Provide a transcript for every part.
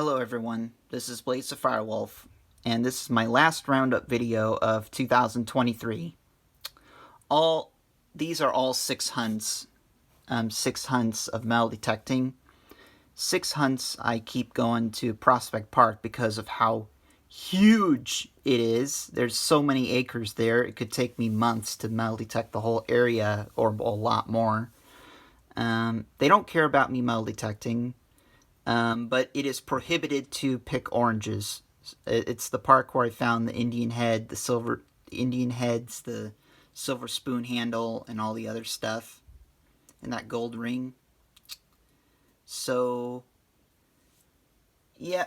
Hello everyone, this is Blaze the Firewolf, and this is my last Roundup video of 2023. These are all 6 hunts, 6 hunts of metal detecting. 6 hunts I keep going to Prospect Park because of how huge it is. There's so many acres there, it could take me months to metal detect the whole area, or a lot more. They don't care about me metal detecting. But it is prohibited to pick oranges. It's the park where I found the Indian head, the Indian heads, the silver spoon handle, and all the other stuff, and that gold ring. So, yeah.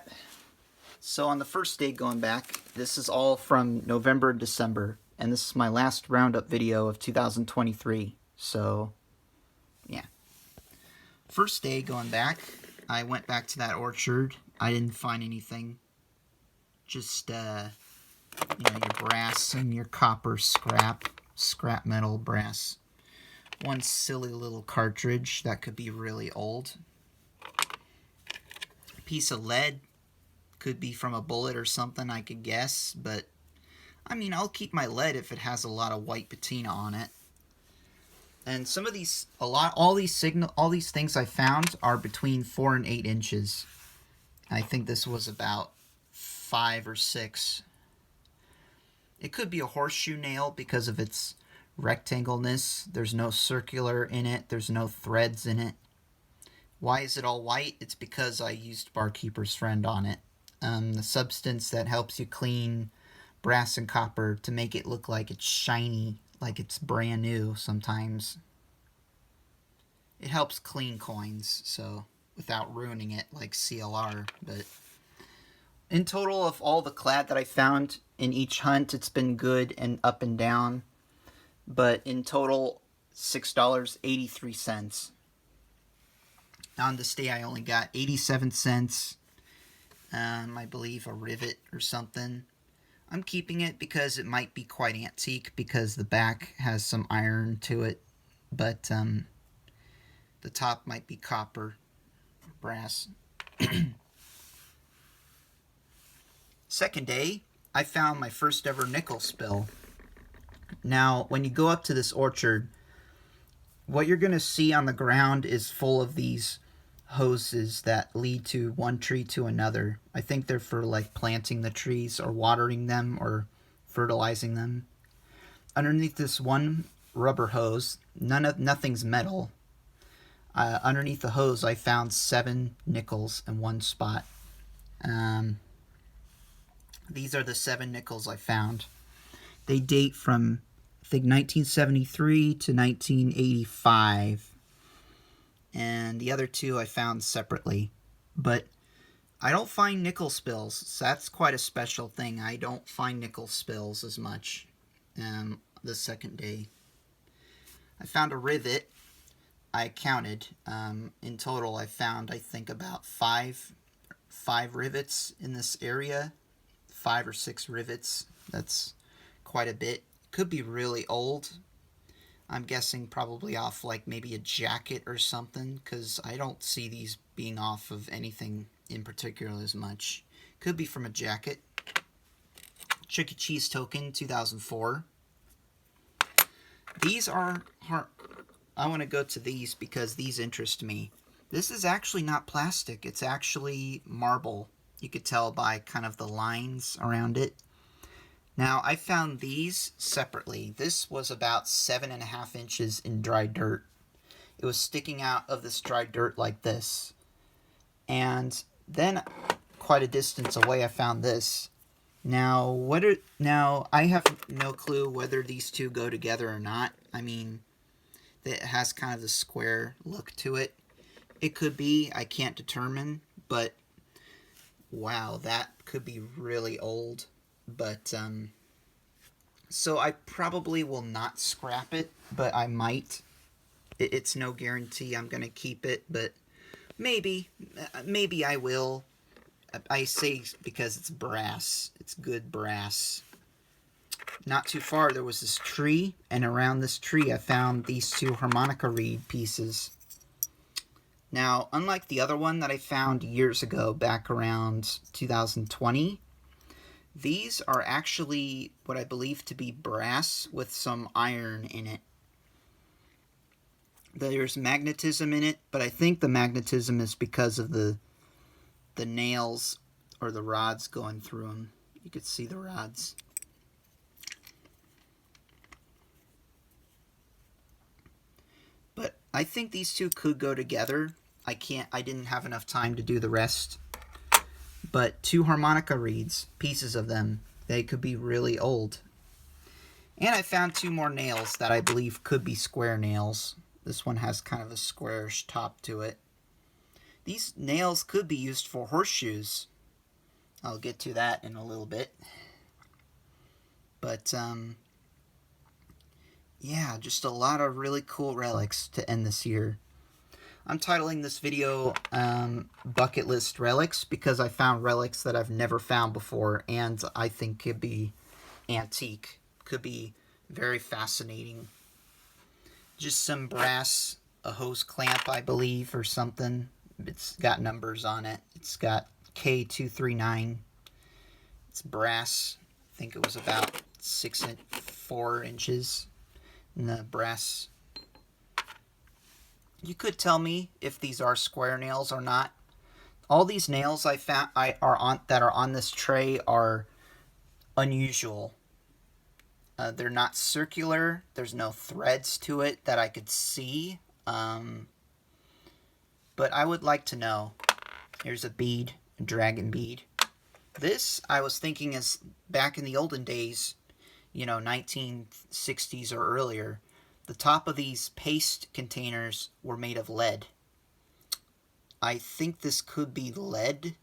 So on the first day going back, this is all from November and December, and this is my last Roundup video of 2023. So, yeah. First day going back, I went back to that orchard. I didn't find anything. Just, your brass and your copper scrap metal brass. One silly little cartridge that could be really old. A piece of lead could be from a bullet or something, I could guess, but I mean, I'll keep my lead if it has a lot of white patina on it. And some of these, all these things I found are between 4 and 8 inches. I think this was about 5 or 6. It could be a horseshoe nail because of its rectangleness. There's no circular in it. There's no threads in it. Why is it all white? It's because I used Barkeeper's Friend on it. The substance that helps you clean brass and copper to make it look like it's shiny, like it's brand new sometimes. It helps clean coins, so without ruining it like CLR. But in total, of all the clad that I found in each hunt, it's been good and up and down. But in total, $6.83. On this day, I only got 87 cents. I believe a rivet or something. I'm keeping it because it might be quite antique because the back has some iron to it, but the top might be copper or brass. Second day, I found my first ever nickel spill. Now, when you go up to this orchard, what you're going to see on the ground is full of these hoses that lead to one tree to another. I think they're for like planting the trees or watering them or fertilizing them. Underneath this one rubber hose, nothing's metal. Underneath the hose, I found 7 nickels in one spot. These are the 7 nickels I found. They date from, I think, 1973 to 1985. And the other 2 I found separately. But I don't find nickel spills, so that's quite a special thing. I don't find nickel spills as much the second day. I found a rivet. I counted. In total, I found, I think, about 5 rivets in this area. 5 or 6 rivets. That's quite a bit. Could be really old. I'm guessing probably off like maybe a jacket or something, because I don't see these being off of anything in particular as much. Could be from a jacket. Chuck E. Cheese token, 2004. These are hard. I want to go to these because these interest me. This is actually not plastic. It's actually marble. You could tell by kind of the lines around it. Now, I found these separately. This was about 7.5 inches in dry dirt. It was sticking out of this dry dirt like this. And then, quite a distance away, I found this. Now, I have no clue whether these two go together or not. I mean, it has kind of the square look to it. It could be, I can't determine, but wow, that could be really old. But, so I probably will not scrap it, but I might. It's no guarantee I'm going to keep it, but maybe I will. I say because it's brass. It's good brass. Not too far, there was this tree, and around this tree I found these 2 harmonica reed pieces. Now, unlike the other one that I found years ago, back around 2020, these are actually what I believe to be brass with some iron in it. There's magnetism in it, but I think the magnetism is because of the nails or the rods going through them. You could see the rods. But I think these two could go together. I didn't have enough time to do the rest. But 2 harmonica reeds, pieces of them, they could be really old. And I found 2 more nails that I believe could be square nails. This one has kind of a squarish top to it. These nails could be used for horseshoes. I'll get to that in a little bit. But, yeah, just a lot of really cool relics to end this year. I'm titling this video Bucket List Relics because I found relics that I've never found before and I think could be antique. Could be very fascinating. Just some brass, a hose clamp, I believe, or something. It's got numbers on it. It's got K239. It's brass. I think it was about 4 inches in the brass. You could tell me if these are square nails or not. All these nails I found that are on this tray are unusual. They're not circular. There's no threads to it that I could see. But I would like to know. Here's a bead, a dragon bead. This, I was thinking, is back in the olden days, 1960s or earlier. The top of these paste containers were made of lead. I think this could be lead,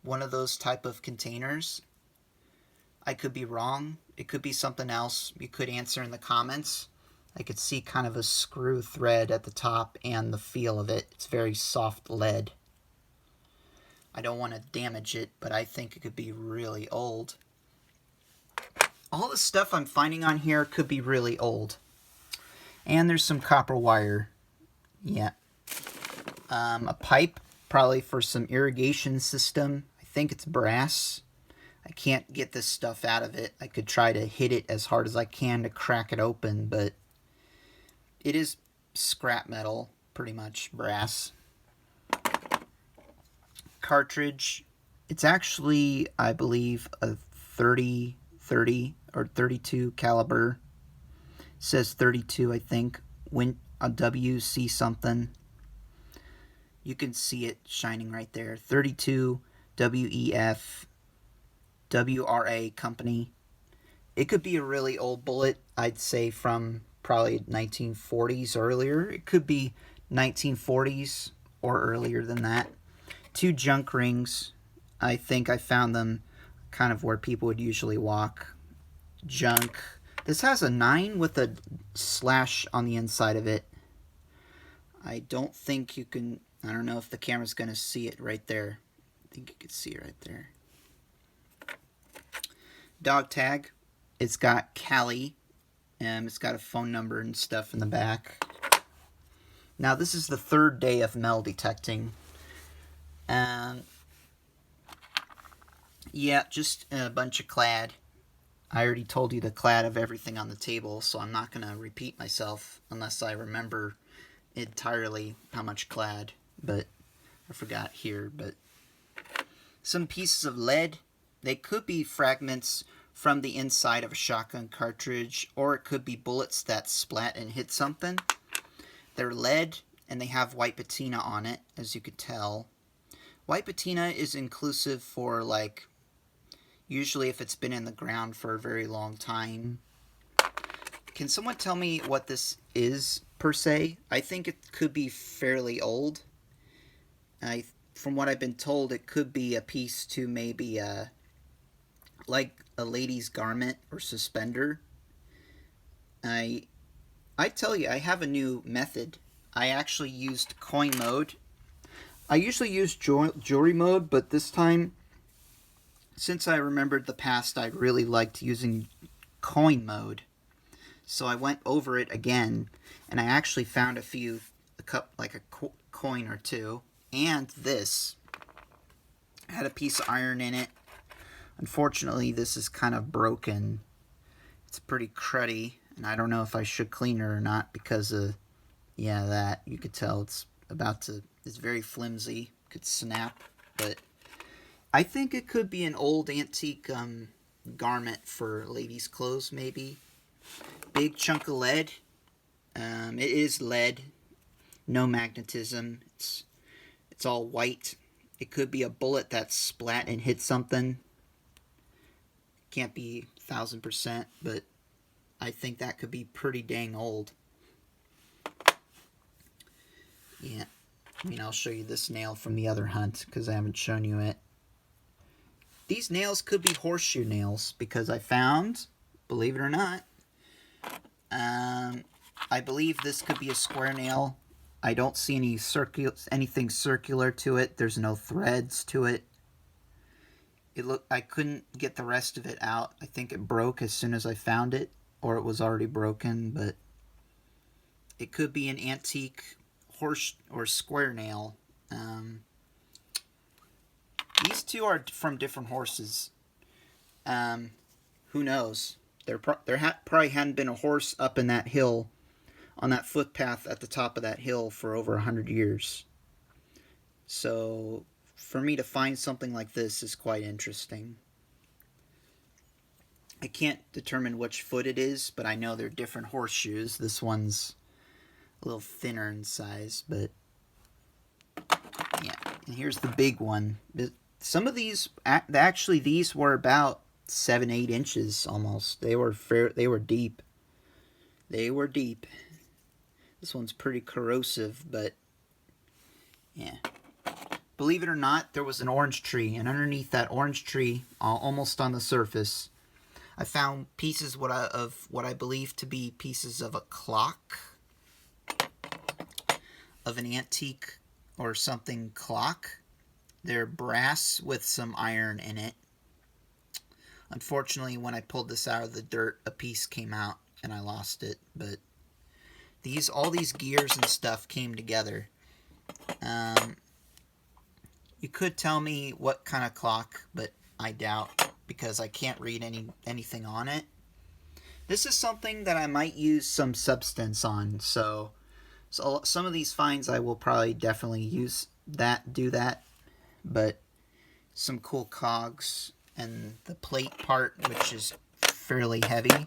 one of those type of containers. I could be wrong. It could be something else. You could answer in the comments. I could see kind of a screw thread at the top and the feel of it. It's very soft lead. I don't want to damage it, but I think it could be really old. All the stuff I'm finding on here could be really old. And there's some copper wire. Yeah. A pipe, probably for some irrigation system. I think it's brass. I can't get this stuff out of it. I could try to hit it as hard as I can to crack it open, but it is scrap metal, pretty much brass. Cartridge. It's actually, I believe, a 30 or 32 caliber. Says 32, I think. A WC something. You can see it shining right there. 32 WEF WRA company. It could be a really old bullet. I'd say from probably 1940s or earlier. It could be 1940s or earlier than that. 2 junk rings. I think I found them kind of where people would usually walk. Junk. This has a 9 with a slash on the inside of it. I don't think you can... I don't know if the camera's going to see it right there. I think you can see it right there. Dog tag. It's got Cali. And it's got a phone number and stuff in the back. Now, this is the 3rd day of metal detecting. Yeah, just a bunch of clad. I already told you the clad of everything on the table, so I'm not going to repeat myself unless I remember entirely how much clad, but I forgot here. But some pieces of lead. They could be fragments from the inside of a shotgun cartridge, or it could be bullets that splat and hit something. They're lead, and they have white patina on it, as you could tell. White patina is inclusive for, like, usually if it's been in the ground for a very long time. Can someone tell me what this is, per se? I think it could be fairly old. From what I've been told, it could be a piece to maybe, like a lady's garment or suspender. I tell you, I have a new method. I actually used coin mode. I usually use jewelry mode, but this time, since I remembered the past, I really liked using coin mode. So I went over it again, and I actually found a coin or two. And this had a piece of iron in it. Unfortunately, this is kind of broken. It's pretty cruddy, and I don't know if I should clean it or not because of, yeah, that. You could tell it's very flimsy. Could snap, but I think it could be an old antique garment for ladies' clothes, maybe. Big chunk of lead. It is lead. No magnetism. It's all white. It could be a bullet that splat and hit something. Can't be 1000%, but I think that could be pretty dang old. Yeah. I mean, I'll show you this nail from the other hunt because I haven't shown you it. These nails could be horseshoe nails because I found, believe it or not, I believe this could be a square nail. I don't see anything circular to it. There's no threads to it. I couldn't get the rest of it out. I think it broke as soon as I found it, or it was already broken, but it could be an antique horse or square nail. These two are from different horses. Who knows? There probably hadn't been a horse up in that hill, on that footpath at the top of that hill for over 100 years. So for me to find something like this is quite interesting. I can't determine which foot it is, but I know they're different horseshoes. This one's a little thinner in size, but yeah. And here's the big one. Some of these, actually, these were about 7-8 inches almost. They were deep. They were deep. This one's pretty corrosive, but yeah. Believe it or not, there was an orange tree, and underneath that orange tree, almost on the surface, I found pieces of what I believe to be pieces of a clock, of an antique or something clock. They're brass with some iron in it. Unfortunately, when I pulled this out of the dirt, a piece came out and I lost it. But all these gears and stuff came together. You could tell me what kind of clock, but I doubt, because I can't read anything on it. This is something that I might use some substance on, so some of these finds I will probably definitely do that, but some cool cogs, and the plate part, which is fairly heavy.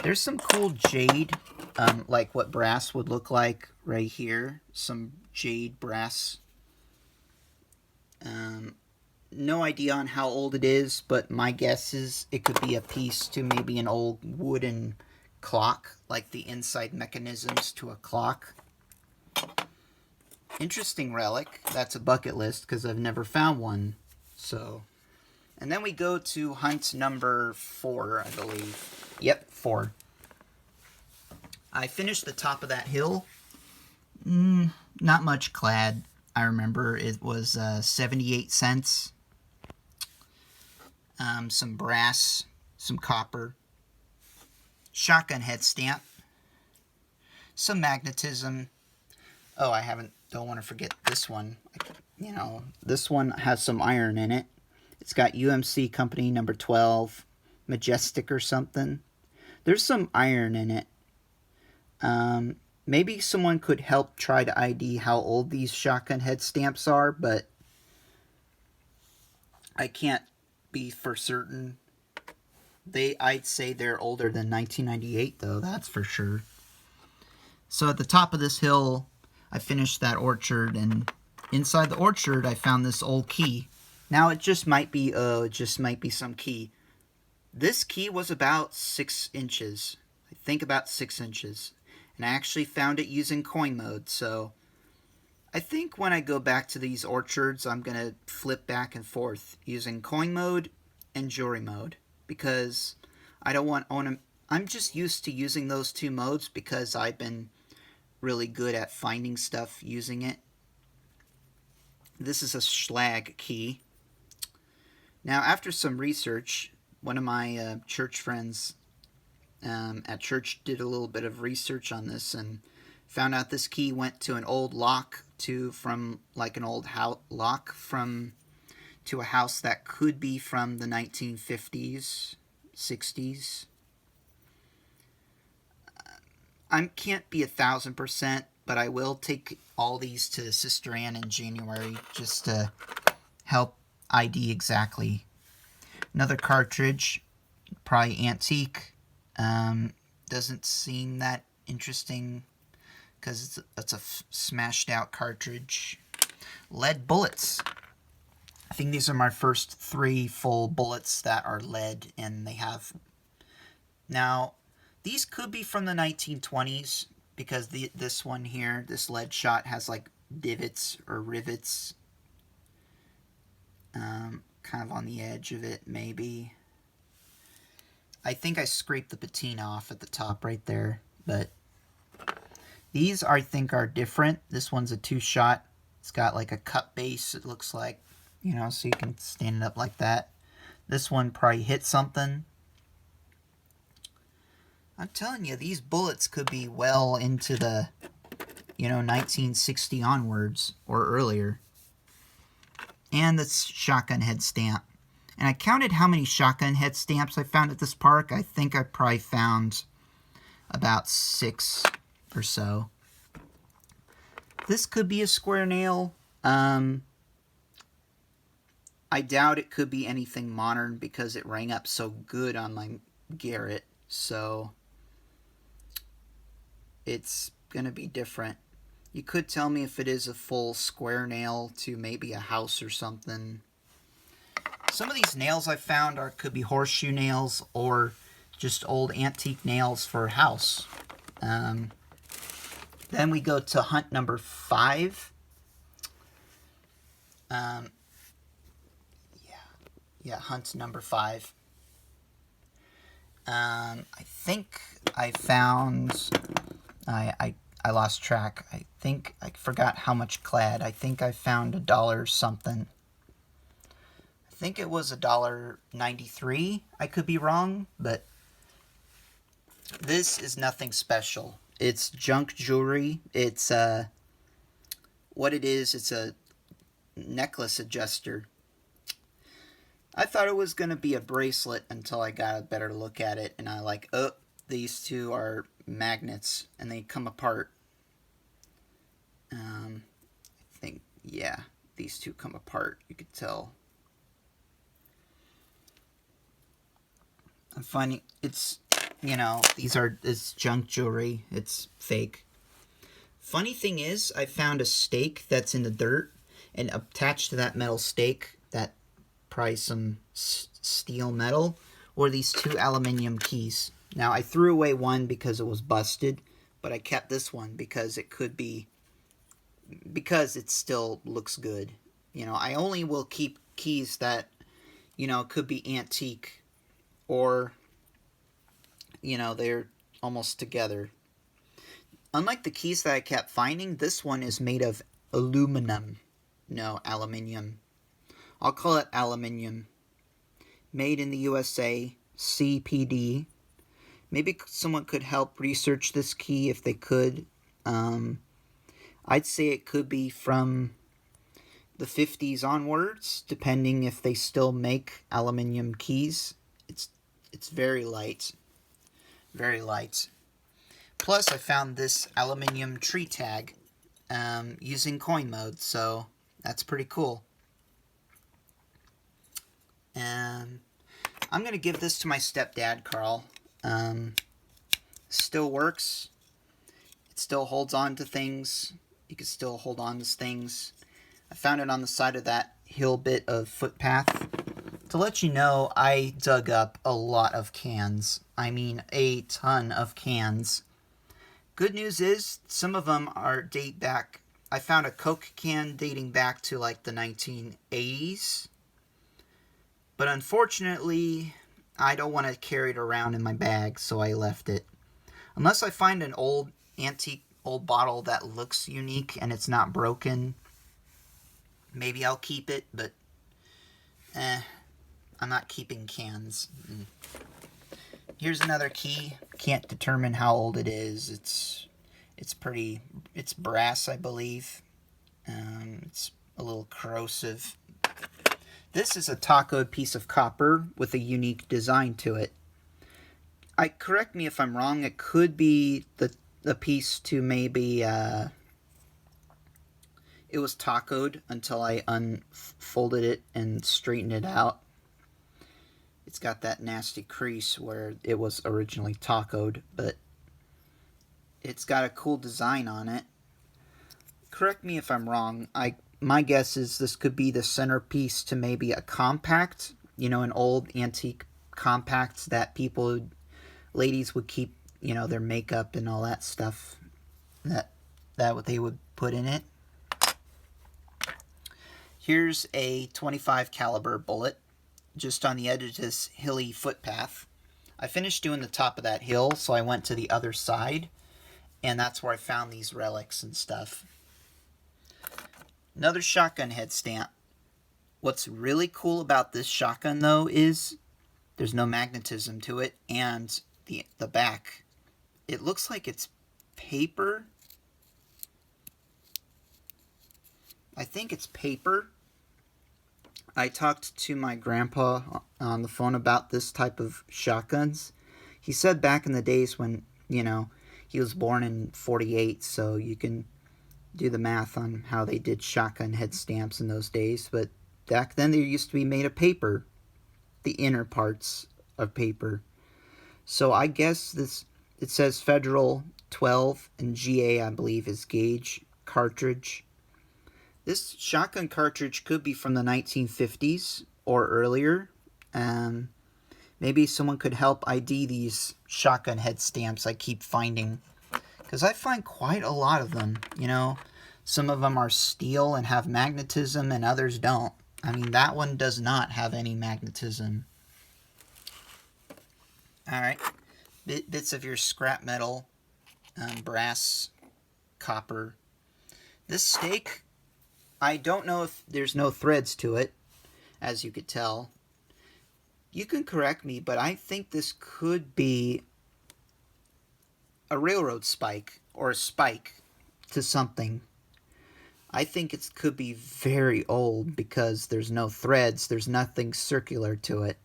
There's some cool jade, like what brass would look like right here, some jade brass. No idea on how old it is, but my guess is it could be a piece to maybe an old wooden clock, like the inside mechanisms to a clock. Interesting relic. That's a bucket list because I've never found one. So, and then we go to hunt number 4, I believe. Yep, 4. I finished the top of that hill. Not much clad. I remember it was 78 cents. Some brass, some copper, shotgun head stamp, some magnetism. Oh, don't want to forget this one. This one has some iron in it. It's got UMC company number 12, Majestic or something. There's some iron in it. Maybe someone could help try to ID how old these shotgun head stamps are, but I can't be for certain. I'd say they're older than 1998, though, that's for sure. So at the top of this hill, I finished that orchard, and inside the orchard, I found this old key. Now it just might be some key. This key was about 6 inches. I think about 6 inches. And I actually found it using coin mode, so I think when I go back to these orchards, I'm going to flip back and forth using coin mode and jewelry mode, because I'm just used to using those two modes because I've been really good at finding stuff using it. This is a Schlag key. Now, after some research, one of my church friends at church did a little bit of research on this and Found out this key went to an old lock from like an old lock to a house that could be from the 1950s, 60s. I can't be 1,000%, but I will take all these to Sister Ann in January just to help ID exactly. Another cartridge, probably antique. Doesn't seem that interesting because it's a smashed out cartridge. Lead bullets. I think these are my first 3 full bullets that are lead, and they have... Now, these could be from the 1920s, because this one here, this lead shot, has like divots or rivets kind of on the edge of it, maybe. I think I scraped the patina off at the top right there, but these I think are different. This one's a 2-shot. It's got like a cut base, it looks like, you know, so you can stand it up like that. This one probably hit something. I'm telling you, these bullets could be well into the, 1960 onwards or earlier. And the shotgun head stamp. And I counted how many shotgun head stamps I found at this park. I think I probably found about 6 or so. This could be a square nail. I doubt it could be anything modern because it rang up so good on my Garrett. So it's going to be different. You could tell me if it is a full square nail to maybe a house or something. Some of these nails I found could be horseshoe nails or just old antique nails for a house. Then we go to hunt number 5. Hunt number 5. I think I found... I lost track. I think I forgot how much clad. I think I found $1 something. I think it was $1.93. I could be wrong, but this is nothing special. It's junk jewelry. It's what it is. It's a necklace adjuster. I thought it was going to be a bracelet until I got a better look at it, and I like, oh, these two are magnets, and they come apart. I think, yeah, these two come apart. You could tell. I'm finding it's, it's junk jewelry. It's fake. Funny thing is, I found a stake that's in the dirt, and attached to that metal stake, that probably some steel metal, or these 2 aluminum keys. Now, I threw away one because it was busted, but I kept this one because it could be, because it still looks good. I only will keep keys that, could be antique, or, they're almost together. Unlike the keys that I kept finding, this one is made of aluminum. No, aluminium. I'll call it aluminium. Made in the USA, CPD. Maybe someone could help research this key if they could. I'd say it could be from the 50s onwards, depending if they still make aluminium keys. It's very light. Very light. Plus, I found this aluminium tree tag using coin mode, so that's pretty cool. I'm going to give this to my stepdad, Carl. Still works. It still holds on to things. You can still hold on to things. I found it on the side of that hill bit of footpath. To let you know, I dug up a lot of cans. I mean, a ton of cans. Good news is, some of them date back. I found a Coke can dating back to like the 1980s. But unfortunately, I don't want to carry it around in my bag, so I left it. Unless I find an old, antique, old bottle that looks unique and it's not broken, maybe I'll keep it, but I'm not keeping cans. Here's another key. Can't determine how old it is. It's brass, I believe. It's a little corrosive. This is a tacoed piece of copper with a unique design to it. Correct me if I'm wrong, it could be the piece to maybe, it was tacoed until I unfolded it and straightened it out. It's got that nasty crease where it was originally tacoed, but it's got a cool design on it. Correct me if I'm wrong. My guess is this could be the centerpiece to maybe a compact, an old antique compact that ladies would keep, their makeup and all that stuff. That what they would put in it. Here's a .25 caliber bullet, just on the edge of this hilly footpath. I finished doing the top of that hill, so I went to the other side, and that's where I found these relics and stuff. Another shotgun head stamp. What's really cool about this shotgun, though, is there's no magnetism to it, and the back. It looks like it's paper. I think it's paper. I talked to my grandpa on the phone about this type of shotguns. He said back in the days when, he was born in 48, so you can do the math on how they did shotgun head stamps in those days. But back then they used to be made of paper, the inner parts of paper. So I guess it says Federal 12 and GA, I believe, is gauge cartridge. This shotgun cartridge could be from the 1950s or earlier. Maybe someone could help ID these shotgun head stamps I keep finding, because I find quite a lot of them. Some of them are steel and have magnetism, and others don't. I mean, that one does not have any magnetism. Alright, bits of your scrap metal, brass, copper. This stake, I don't know if there's no threads to it, as you could tell. You can correct me, but I think this could be a railroad spike or a spike to something. I think it could be very old because there's no threads, there's nothing circular to it.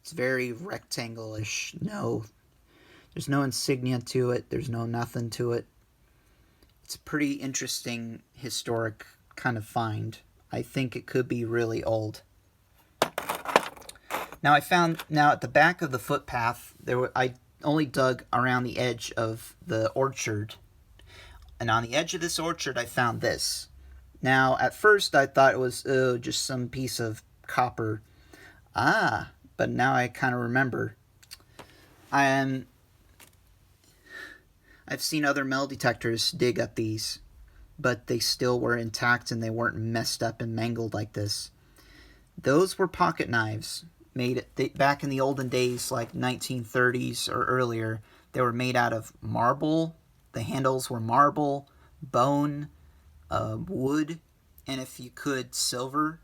It's very rectangle-ish. There's no insignia to it, there's no nothing to it. It's a pretty interesting historic kind of find. I think it could be really old. Now at the back of the footpath, I only dug around the edge of the orchard. And on the edge of this orchard, I found this. Now, at first, I thought it was just some piece of copper. But now I kind of remember. I've seen other metal detectors dig up these, but they still were intact and they weren't messed up and mangled like this. Those were pocket knives made back in the olden days, like 1930s or earlier. They were made out of marble. The handles were marble, bone, wood, and if you could, silver.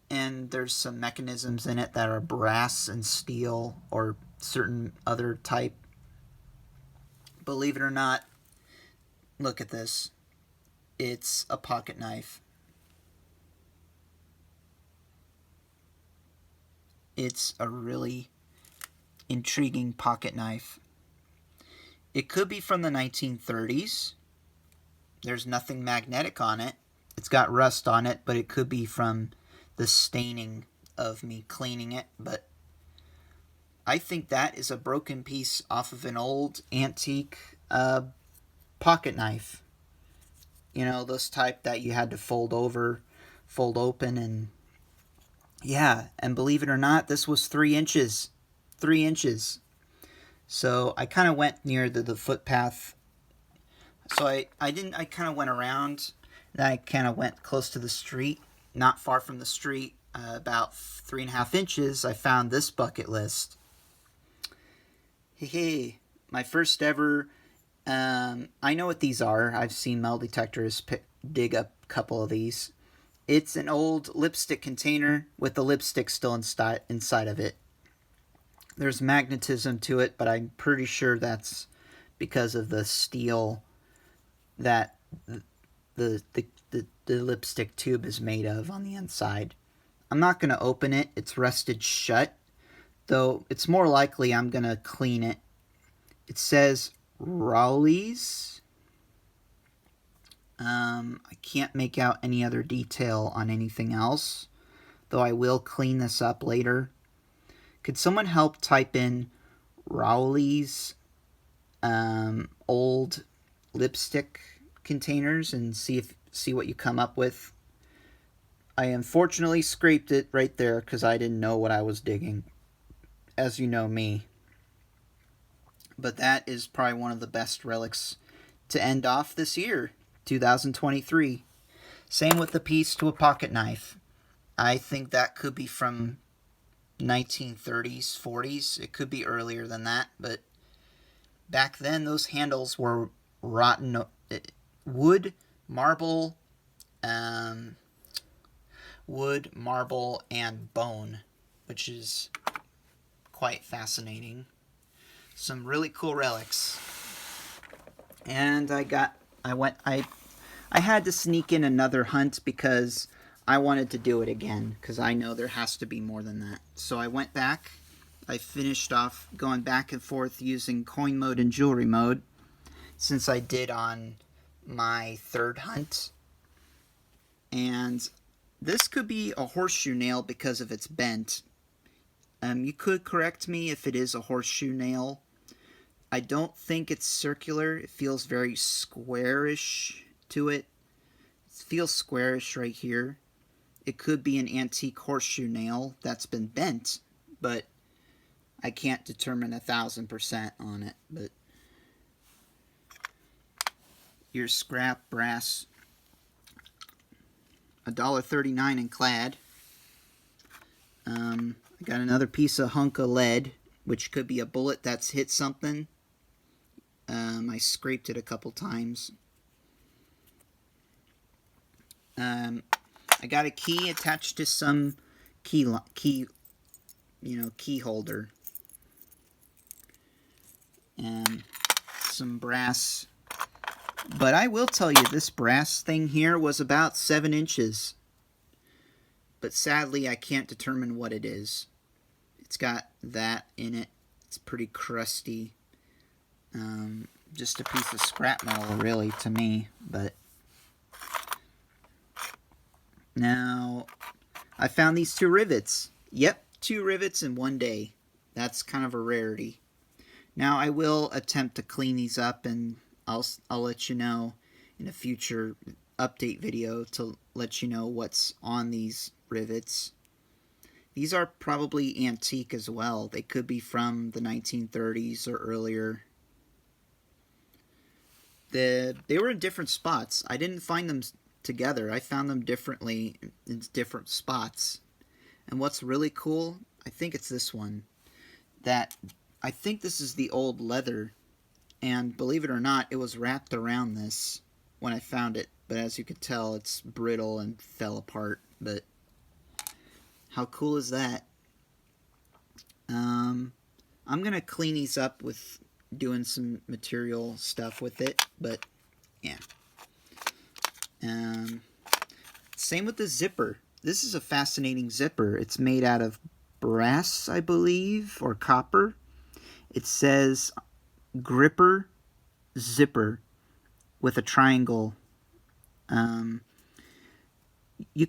And there's some mechanisms in it that are brass and steel or certain other type. Believe it or not, look at this. It's a pocket knife. It's a really intriguing pocket knife. It could be from the 1930s. There's nothing magnetic on it. It's got rust on it, but it could be from the staining of me cleaning it. But I think that is a broken piece off of an old antique pocket knife. Those type that you had to fold open, and yeah, and believe it or not, this was 3 inches. 3 inches. So I kind of went near the footpath. So I kind of went around. Then I kind of went close to the street. Not far from the street, about 3.5 inches, I found this Bucketlist. Hey, my first ever. I know what these are. I've seen metal detectors dig up a couple of these. It's an old lipstick container with the lipstick still inside of it. There's magnetism to it, but I'm pretty sure that's because of the steel that the lipstick tube is made of on the inside. I'm not going to open it. It's rusted shut, though it's more likely I'm going to clean it. It says Relics. I can't make out any other detail on anything else, though I will clean this up later. Could someone help type in Relics old lipstick containers and see what you come up with? I unfortunately scraped it right there because I didn't know what I was digging, as you know me. But that is probably one of the best relics to end off this year, 2023. Same with the piece to a pocket knife. I think that could be from 1930s, 40s. It could be earlier than that, but back then those handles were rotten wood, marble, and bone, which is quite fascinating. Some really cool relics. And I had to sneak in another hunt because I wanted to do it again, because I know there has to be more than that. So I went back. I finished off going back and forth using coin mode and jewelry mode, since I did on my third hunt. And this could be a horseshoe nail because of its bent. You could correct me if it is a horseshoe nail. I don't think it's circular. It feels very squarish to it. It feels squarish right here. It could be an antique horseshoe nail that's been bent, but I can't determine 1,000% on it. But your scrap brass, $1.39 in clad. I got another piece of hunk of lead, which could be a bullet that's hit something. I scraped it a couple times. I got a key attached to some key holder, and some brass. But I will tell you, this brass thing here was about 7 inches. But sadly, I can't determine what it is. It's got that in it. It's pretty crusty. Just a piece of scrap metal, really, to me. But now, I found these 2 rivets. Yep, 2 rivets in one day. That's kind of a rarity. Now, I will attempt to clean these up, and I'll let you know in a future update video to let you know what's on these rivets. These are probably antique as well. They could be from the 1930s or earlier. They were in different spots. I didn't find them together. I found them differently in different spots. And what's really cool, I think it's this one. I think this is the old leather. And believe it or not, it was wrapped around this when I found it. But as you could tell, it's brittle and fell apart. But how cool is that? I'm going to clean these up with doing some material stuff with it, but yeah. Same with the zipper. This is a fascinating zipper. It's made out of brass, I believe, or copper. It says gripper zipper with a triangle. You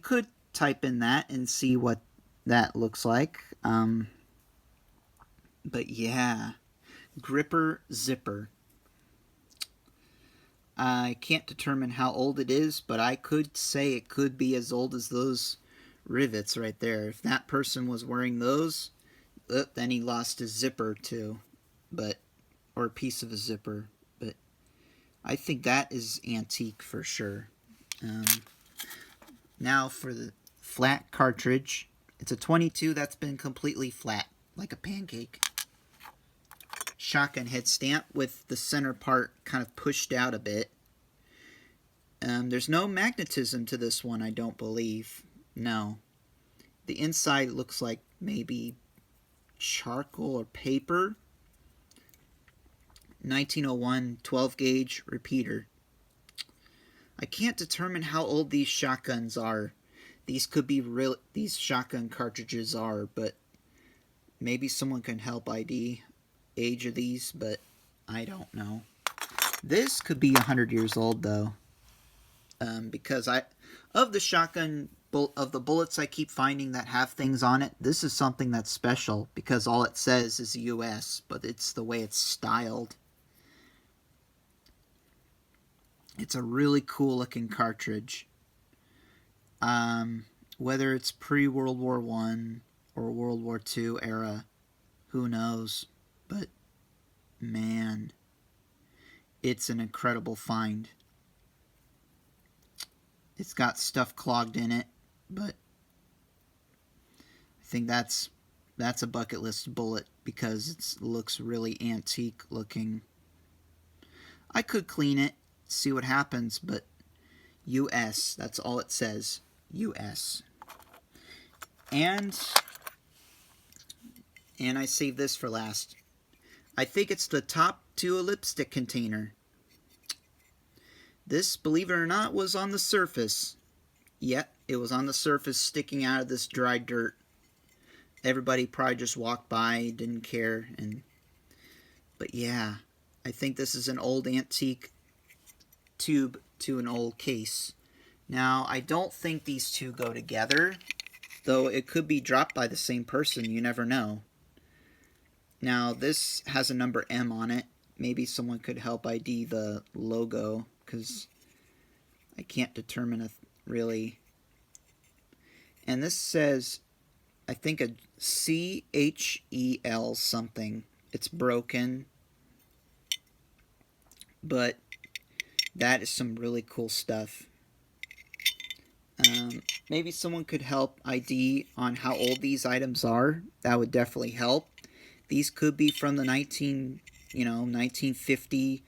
could type in that and see what that looks like. But yeah, gripper zipper. I can't determine how old it is, but I could say it could be as old as those rivets right there. If that person was wearing those, then he lost his zipper too, or a piece of a zipper. But I think that is antique for sure. Now for the flat cartridge. It's a 22 that's been completely flat, like a pancake. Shotgun head stamp with the center part kind of pushed out a bit. There's no magnetism to this one, I don't believe. No. The inside looks like maybe charcoal or paper. 1901 12 gauge repeater. I can't determine how old these shotguns are. These could be real. These shotgun cartridges are, but maybe someone can help ID age of these, but I don't know. This could be 100 years old though, because of the shotgun of the bullets I keep finding that have things on it. This is something that's special because all it says is U.S., but it's the way it's styled. It's a really cool looking cartridge. Whether it's pre-World War I or World War II era, who knows? But man, it's an incredible find. It's got stuff clogged in it, but I think that's a bucket list bullet because it looks really antique looking. I could clean it, see what happens, but U.S., that's all it says. U.S. And I saved this for last. I think it's the top to a lipstick container. This, believe it or not, was on the surface. Yep, it was on the surface sticking out of this dry dirt. Everybody probably just walked by, didn't care. But yeah, I think this is an old antique tube to an old case. Now, I don't think these two go together, though it could be dropped by the same person, you never know. Now, this has a number M on it. Maybe someone could help ID the logo, because I can't determine really. And this says, I think a CHEL something. It's broken, but that is some really cool stuff. Maybe someone could help ID on how old these items are. That would definitely help. These could be from the 1950s,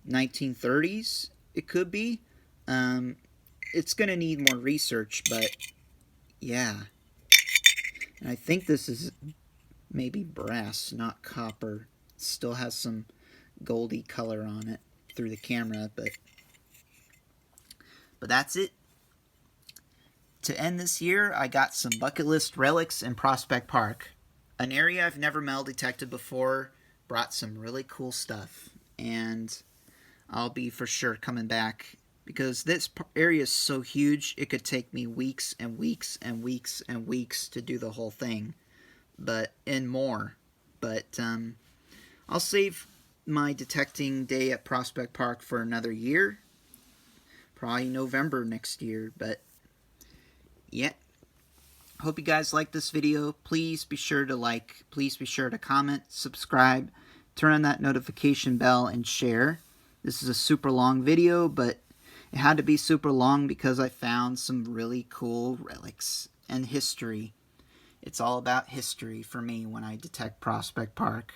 1930s. It could be. It's going to need more research, but yeah. And I think this is maybe brass, not copper. It still has some goldy color on it through the camera, but that's it. To end this year, I got some bucket list relics in Prospect Park. An area I've never metal detected before, brought some really cool stuff, and I'll be for sure coming back because this area is so huge, it could take me weeks and weeks and weeks and weeks to do the whole thing, and more. But I'll save my detecting day at Prospect Park for another year, probably November next year, but yeah. Hope you guys like this video. Please be sure to like, please be sure to comment, subscribe, turn on that notification bell, and share. This is a super long video, but it had to be super long because I found some really cool relics and history. It's all about history for me when I detect Prospect Park.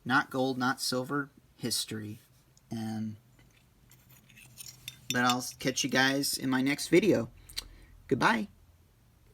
Not gold, not silver, history. But I'll catch you guys in my next video. Goodbye.